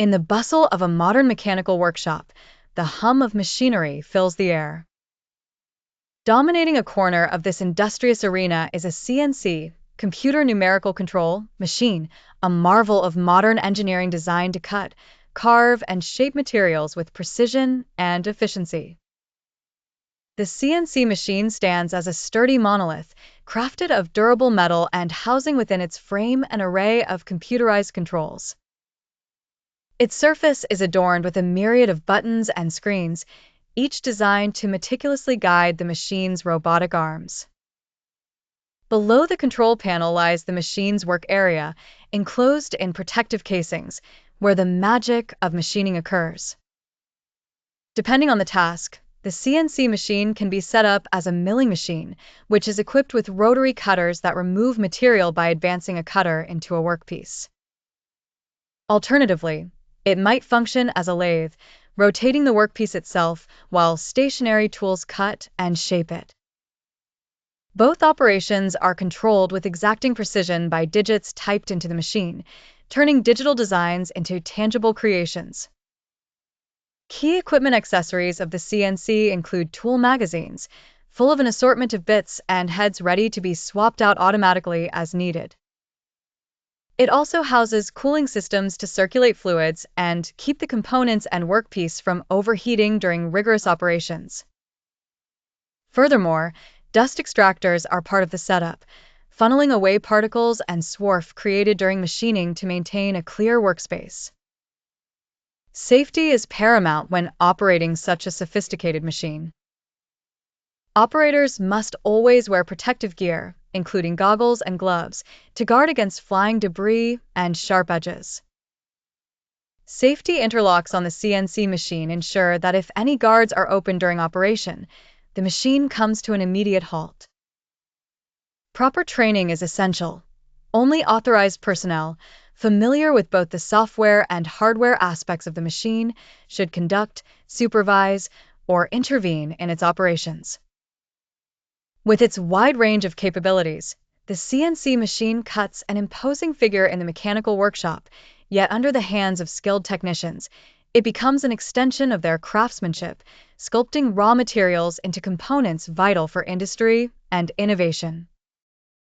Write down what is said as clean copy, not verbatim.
In the bustle of a modern mechanical workshop, the hum of machinery fills the air. Dominating a corner of this industrious arena is a CNC, Computer Numerical Control, machine, a marvel of modern engineering designed to cut, carve, and shape materials with precision and efficiency. The CNC machine stands as a sturdy monolith, crafted of durable metal and housing within its frame an array of computerized controls. Its surface is adorned with a myriad of buttons and screens, each designed to meticulously guide the machine's robotic arms. Below the control panel lies the machine's work area, enclosed in protective casings, where the magic of machining occurs. Depending on the task, the CNC machine can be set up as a milling machine, which is equipped with rotary cutters that remove material by advancing a cutter into a workpiece. Alternatively, it might function as a lathe, rotating the workpiece itself while stationary tools cut and shape it. Both operations are controlled with exacting precision by digits typed into the machine, turning digital designs into tangible creations. Key equipment accessories of the CNC include tool magazines, full of an assortment of bits and heads ready to be swapped out automatically as needed. It also houses cooling systems to circulate fluids and keep the components and workpiece from overheating during rigorous operations. Furthermore, dust extractors are part of the setup, funneling away particles and swarf created during machining to maintain a clear workspace. Safety is paramount when operating such a sophisticated machine. Operators must always wear protective gear, including goggles and gloves, to guard against flying debris and sharp edges. Safety interlocks on the CNC machine ensure that if any guards are open during operation, the machine comes to an immediate halt. Proper training is essential. Only authorized personnel, familiar with both the software and hardware aspects of the machine, should conduct, supervise, or intervene in its operations. With its wide range of capabilities, the CNC machine cuts an imposing figure in the mechanical workshop, yet under the hands of skilled technicians, it becomes an extension of their craftsmanship, sculpting raw materials into components vital for industry and innovation.